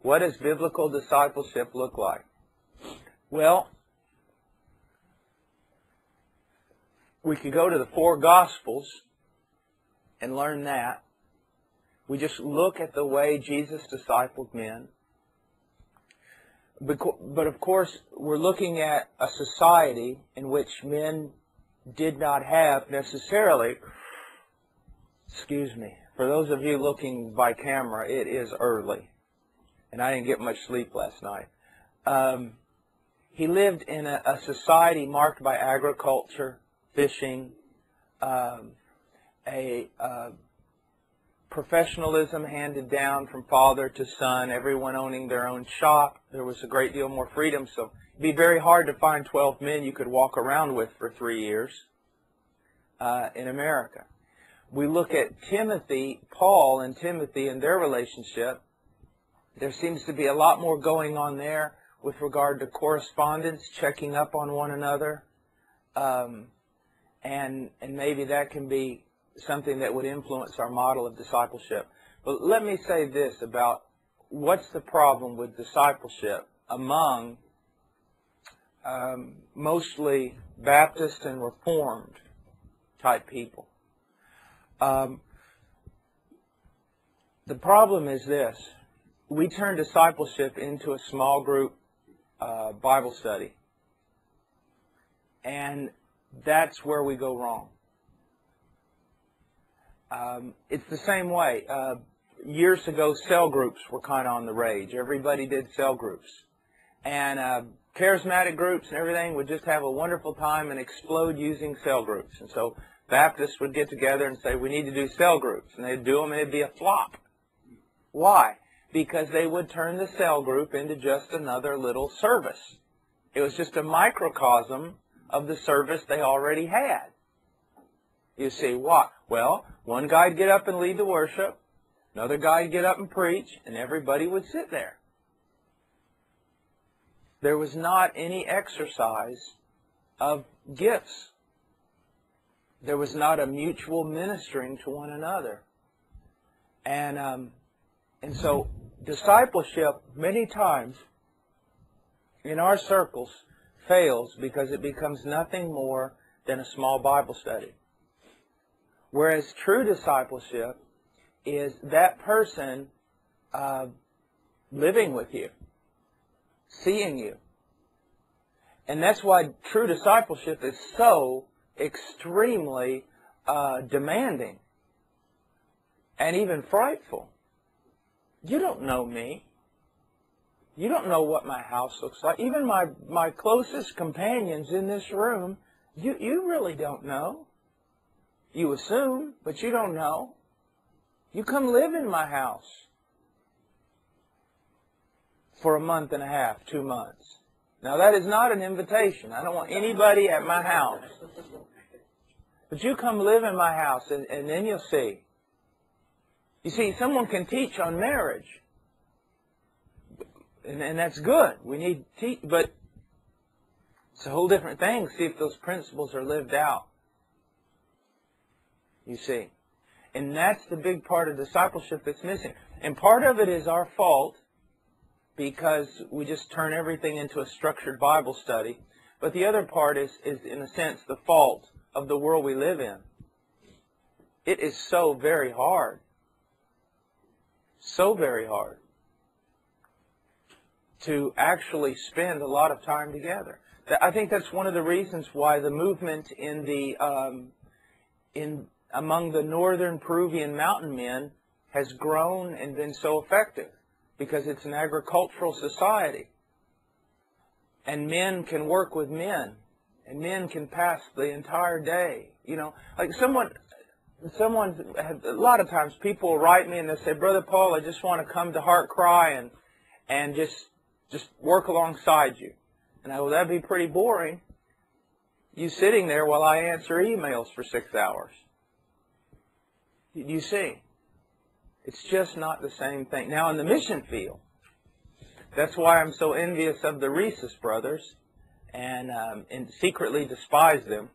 What does biblical discipleship look like? Well, we could go to the 4 Gospels and learn that. We just look at the way Jesus discipled men. But of course, we're looking at a society in which men did not have necessarily, excuse me, for those of you looking by camera, it is early. And I didn't get much sleep last night. He lived in a society marked by agriculture, fishing, professionalism handed down from father to son, everyone owning their own shop. There was a great deal more freedom, so it'd be very hard to find 12 men you could walk around with for 3 years in America. We look at Paul and Timothy and their relationship. There seems to be a lot more going on there with regard to correspondence, checking up on one another, and maybe that can be something that would influence our model of discipleship. But let me say this about what's the problem with discipleship among mostly Baptist and Reformed type people. The problem is this. We turn discipleship into a small group Bible study. And that's where we go wrong. It's the same way. Years ago, cell groups were kind of on the rage. Everybody did cell groups. And charismatic groups and everything would just have a wonderful time and explode using cell groups. And so Baptists would get together and say, we need to do cell groups. And they'd do them and it'd be a flop. Why? Because they would turn the cell group into just another little service. It was just a microcosm of the service they already had. You see, what? Well, one guy'd get up and lead the worship, another guy'd get up and preach, and everybody would sit there. There was not any exercise of gifts. There was not a mutual ministering to one another. And so discipleship, many times, in our circles, fails because it becomes nothing more than a small Bible study. Whereas true discipleship is that person living with you, seeing you. And that's why true discipleship is so extremely demanding and even frightful. You don't know me. You don't know what my house looks like. Even my closest companions in this room, you really don't know. You assume, but you don't know. You come live in my house for a month and a half, 2 months. Now that is not an invitation. I don't want anybody at my house. But you come live in my house and then you'll see. You see, someone can teach on marriage. And that's good. We need to teach, but it's a whole different thing. See if those principles are lived out. You see. And that's the big part of discipleship that's missing. And part of it is our fault because we just turn everything into a structured Bible study. But the other part is in a sense, the fault of the world we live in. It is so very hard. So very hard to actually spend a lot of time together. I think that's one of the reasons why the movement among the northern Peruvian mountain men has grown and been so effective, because it's an agricultural society. And men can work with men, and men can pass the entire day. You know, like someone, a lot of times people will write me and they say, Brother Paul, I just want to come to Heart Cry and just work alongside you. And I go, that'd be pretty boring. You sitting there while I answer emails for 6 hours. You see, it's just not the same thing. Now in the mission field, that's why I'm so envious of the Rhesus brothers and secretly despise them,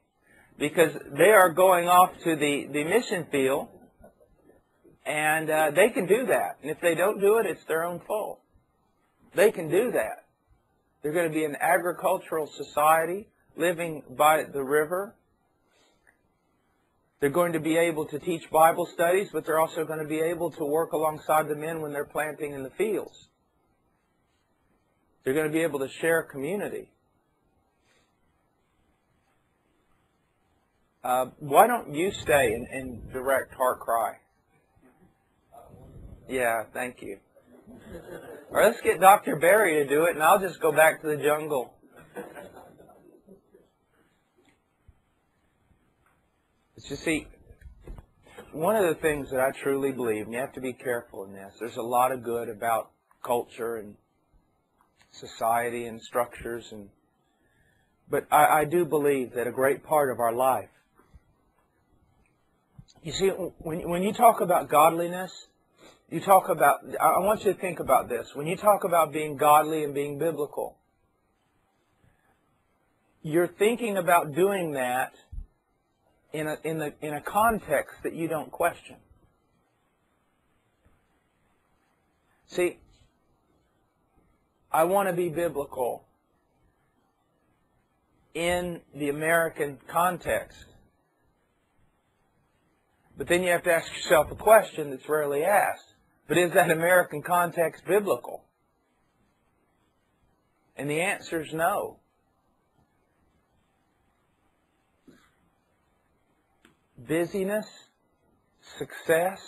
because they are going off to the mission field, and they can do that. And if they don't do it, it's their own fault. They can do that. They're going to be an agricultural society living by the river. They're going to be able to teach Bible studies, but they're also going to be able to work alongside the men when they're planting in the fields. They're going to be able to share community. Why don't you stay and direct Heart Cry? Yeah, thank you. Or let's get Dr. Barry to do it, and I'll just go back to the jungle. But you see, one of the things that I truly believe, and you have to be careful in this, there's a lot of good about culture and society and structures, but I do believe that a great part of our life, you see, when you talk about godliness, you talk about, I want you to think about this. When you talk about being godly and being biblical, you're thinking about doing that in a context that you don't question. See, I want to be biblical in the American context. But then you have to ask yourself a question that's rarely asked. But is that American context biblical? And the answer is no. Busyness, success,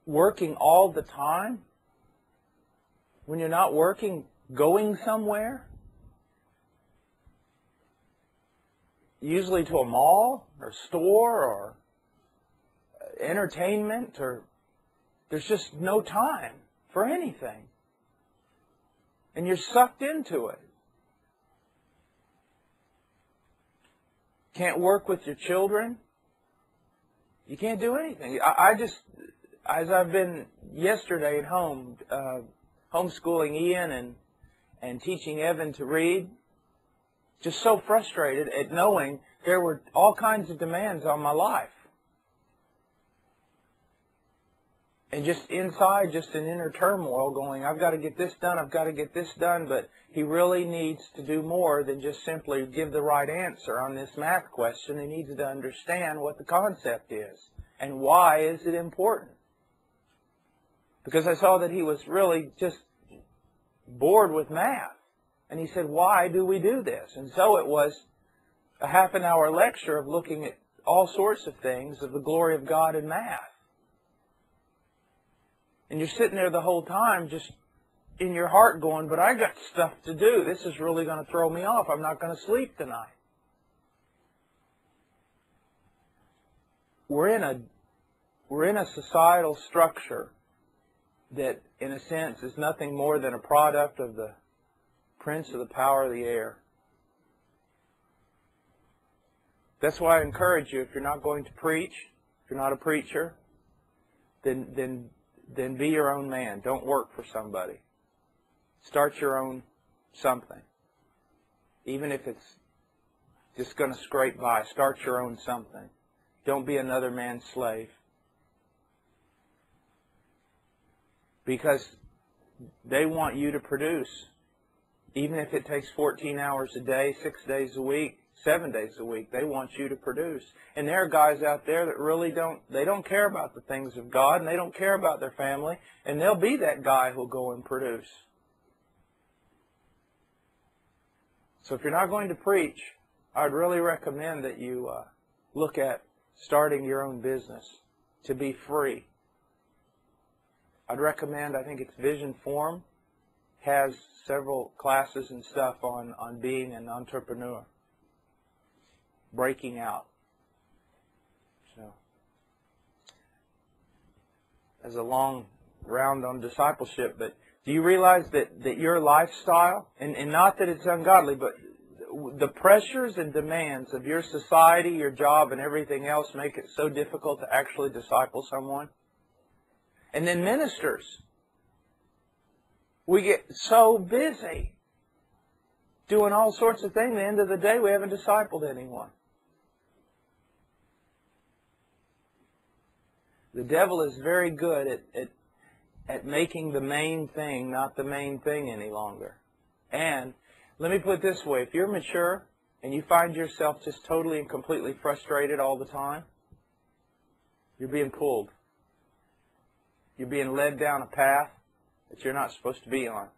working all the time, when you're not working, going somewhere, usually to a mall or store or entertainment, or there's just no time for anything. And you're sucked into it. Can't work with your children. You can't do anything. I just, as I've been yesterday at home, homeschooling Ian and teaching Evan to read, just so frustrated at knowing there were all kinds of demands on my life. And just inside, just an inner turmoil going, I've got to get this done, I've got to get this done, but he really needs to do more than just simply give the right answer on this math question. He needs to understand what the concept is and why is it important. Because I saw that he was really just bored with math. And he said, why do we do this? And so it was a half-an-hour lecture of looking at all sorts of things of the glory of God in math. And you're sitting there the whole time just in your heart going, but I got stuff to do. This is really going to throw me off. I'm not going to sleep tonight. We're in a societal structure that, in a sense, is nothing more than a product of the prince of the power of the air. That's why I encourage you, if you're not going to preach, if you're not a preacher, then be your own man. Don't work for somebody. Start your own something. Even if it's just going to scrape by, start your own something. Don't be another man's slave. Because they want you to produce. Even if it takes 14 hours a day, 6 days a week, 7 days a week, they want you to produce. And there are guys out there that really don't care about the things of God, and they don't care about their family, and they'll be that guy who'll go and produce. So if you're not going to preach, I'd really recommend that you look at starting your own business to be free. I'd recommend, I think it's Vision Forum, has several classes and stuff on being an entrepreneur. Breaking out. So, as a long round on discipleship, but do you realize that your lifestyle, and not that it's ungodly, but the pressures and demands of your society, your job, and everything else make it so difficult to actually disciple someone? And then ministers. We get so busy doing all sorts of things. At the end of the day, we haven't discipled anyone. The devil is very good at making the main thing not the main thing any longer. And let me put it this way. If you're mature and you find yourself just totally and completely frustrated all the time, you're being pulled. You're being led down a path that you're not supposed to be on.